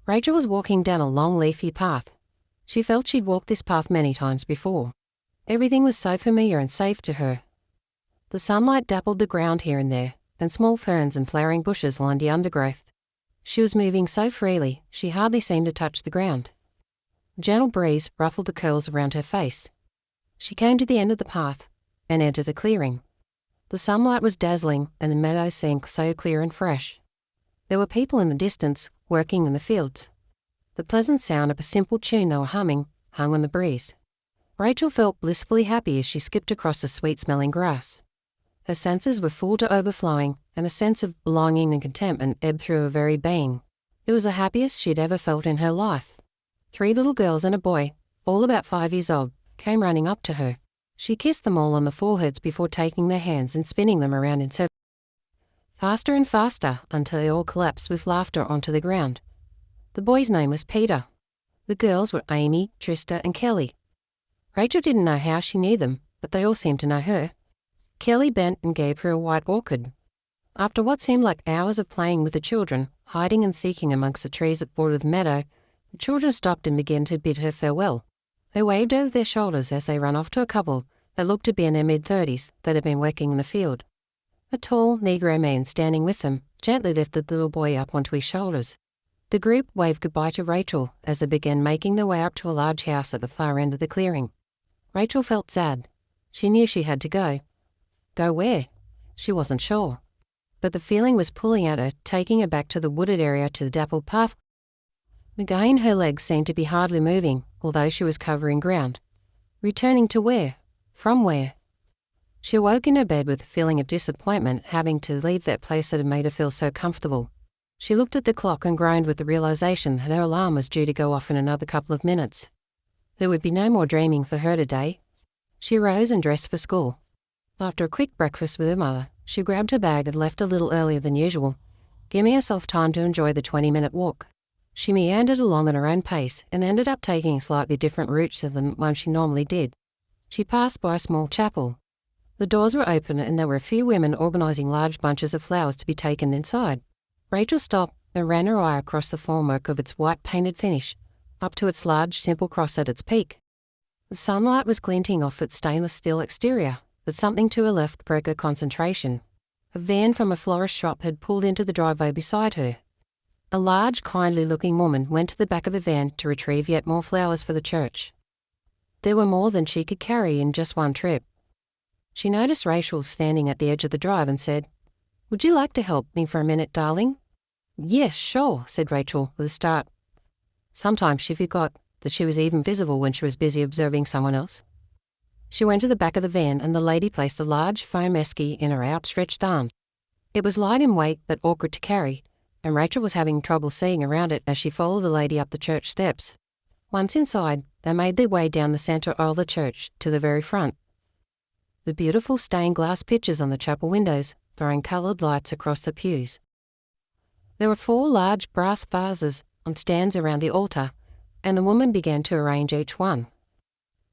Rachel was walking down a long leafy path. She felt she'd walked this path many times before. Everything was so familiar and safe to her. The sunlight dappled the ground here and there, and small ferns and flowering bushes lined the undergrowth. She was moving so freely, she hardly seemed to touch the ground. A gentle breeze ruffled the curls around her face. She came to the end of the path and entered a clearing. The sunlight was dazzling and the meadow seemed so clear and fresh. There were people in the distance, working in the fields. The pleasant sound of a simple tune they were humming hung on the breeze. Rachel felt blissfully happy as she skipped across the sweet-smelling grass. Her senses were full to overflowing, and a sense of belonging and contentment ebbed through her very being. It was the happiest she'd ever felt in her life. 3 little girls and a boy, all about 5 years old, came running up to her. She kissed them all on the foreheads before taking their hands and spinning them around in circles. Faster and faster, until they all collapsed with laughter onto the ground. The boy's name was Peter. The girls were Amy, Trista, and Kelly. Rachel didn't know how she knew them, but they all seemed to know her. Kelly bent and gave her a white orchid. After what seemed like hours of playing with the children, hiding and seeking amongst the trees that bordered the meadow, the children stopped and began to bid her farewell. They waved over their shoulders as they ran off to a couple that looked to be in their mid-30s that had been working in the field. A tall Negro man standing with them gently lifted the little boy up onto his shoulders. The group waved goodbye to Rachel as they began making their way up to a large house at the far end of the clearing. Rachel felt sad. She knew she had to go. Go where? She wasn't sure. But the feeling was pulling at her, taking her back to the wooded area to the dappled path. Again her legs seemed to be hardly moving, although she was covering ground. Returning to where? From where? She awoke in her bed with a feeling of disappointment, having to leave that place that had made her feel so comfortable. She looked at the clock and groaned with the realization that her alarm was due to go off in another couple of minutes. There would be no more dreaming for her today. She rose and dressed for school. After a quick breakfast with her mother, she grabbed her bag and left a little earlier than usual, giving herself time to enjoy the 20-minute walk. She meandered along at her own pace and ended up taking a slightly different route than one she normally did. She passed by a small chapel. The doors were open and there were a few women organising large bunches of flowers to be taken inside. Rachel stopped and ran her eye across the formwork of its white painted finish, up to its large, simple cross at its peak. The sunlight was glinting off its stainless steel exterior, but something to her left broke her concentration. A van from a florist shop had pulled into the driveway beside her. A large, kindly-looking woman went to the back of the van to retrieve yet more flowers for the church. There were more than she could carry in just one trip. She noticed Rachel standing at the edge of the drive and said, "Would you like to help me for a minute, darling?" "Yes, sure," said Rachel with a start. Sometimes she forgot that she was even visible when she was busy observing someone else. She went to the back of the van and the lady placed a large foam esky in her outstretched arm. It was light in weight but awkward to carry, and Rachel was having trouble seeing around it as she followed the lady up the church steps. Once inside, they made their way down the centre aisle of the church to the very front. The beautiful stained glass pictures on the chapel windows throwing coloured lights across the pews. There were 4 large brass vases on stands around the altar, and the woman began to arrange each one.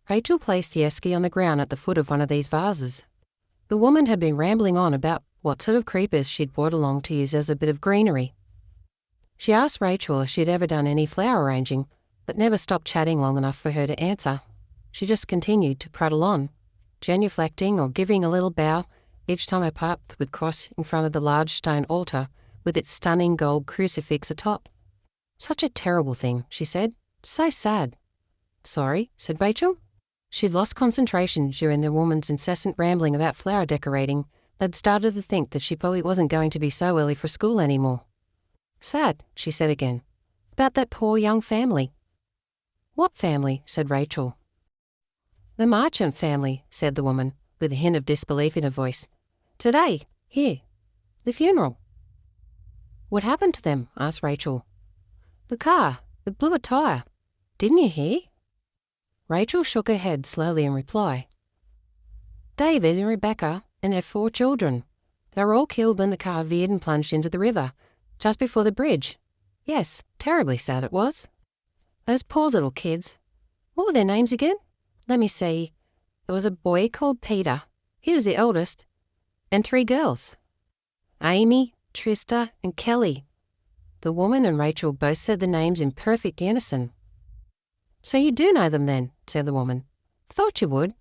Rachel placed the esky on the ground at the foot of one of these vases. The woman had been rambling on about what sort of creepers she'd brought along to use as a bit of greenery. She asked Rachel if she'd ever done any flower arranging, but never stopped chatting long enough for her to answer. She just continued to prattle on, genuflecting or giving a little bow each time her path would cross in front of the large stone altar with its stunning gold crucifix atop. "Such a terrible thing," she said. "So sad." "Sorry," said Rachel. She'd lost concentration during the woman's incessant rambling about flower decorating and had started to think that she probably wasn't going to be so early for school anymore. "Sad," she said again. "About that poor young family." "What family?" said Rachel. "The Marchant family," said the woman, with a hint of disbelief in her voice. "Today, here. The funeral." "What happened to them?" asked Rachel. "The car. It blew a tire. Didn't you hear?" Rachel shook her head slowly in reply. "David and Rebecca and their 4 children. They were all killed when the car veered and plunged into the river, just before the bridge. Yes, terribly sad it was. Those poor little kids. What were their names again? Let me see. There was a boy called Peter. He was the eldest. And 3 girls. Amy, Trista, and Kelly. The woman and Rachel both said the names in perfect unison. "So you do know them then," said the woman. "Thought you would.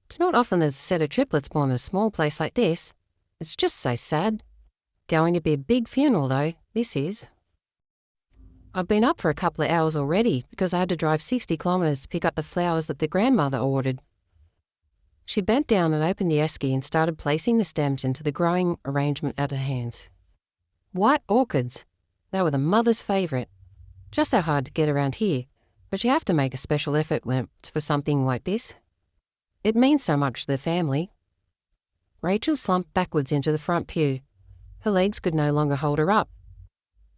It's not often there's a set of triplets born in a small place like this. It's just so sad. Going to be a big funeral, though, this is. I've been up for a couple of hours already because I had to drive 60 kilometres to pick up the flowers that the grandmother ordered." She bent down and opened the esky and started placing the stems into the growing arrangement at her hands. White orchids. They were the mother's favourite. Just so hard to get around here, but you have to make a special effort when it's for something like this. It means so much to the family. Rachel slumped backwards into the front pew. Her legs could no longer hold her up.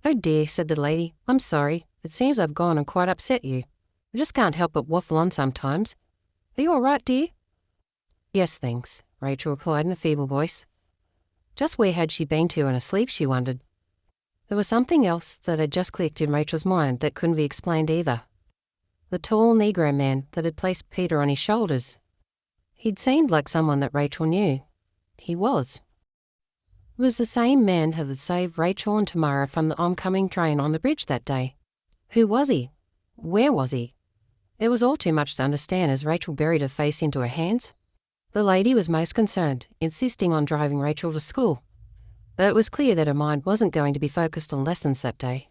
"Oh dear," said the lady. "I'm sorry. It seems I've gone and quite upset you. I just can't help but waffle on sometimes. Are you all right, dear?" "Yes, thanks," Rachel replied in a feeble voice. Just where had she been to in her sleep, she wondered. There was something else that had just clicked in Rachel's mind that couldn't be explained either. The tall Negro man that had placed Peter on his shoulders. He'd seemed like someone that Rachel knew. He was. It was the same man who had saved Rachel and Tamara from the oncoming train on the bridge that day. Who was he? Where was he? It was all too much to understand as Rachel buried her face into her hands. The lady was most concerned, insisting on driving Rachel to school, though it was clear that her mind wasn't going to be focused on lessons that day.